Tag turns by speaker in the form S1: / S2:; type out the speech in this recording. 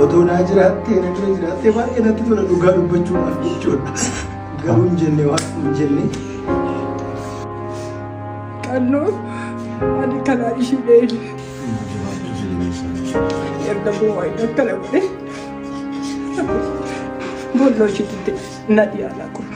S1: otoo naa jiraattee na bira jiraattee baay'ee natti tola dhugaa dubbachuudhaaf jechuudha. Garuu hin jenne waan hin jenne.
S2: Qannoo ani kanaa ishii dheedhe. Erga bu'aa hin akkana godhe. Bolloo ishiitti na dhiyaala kun.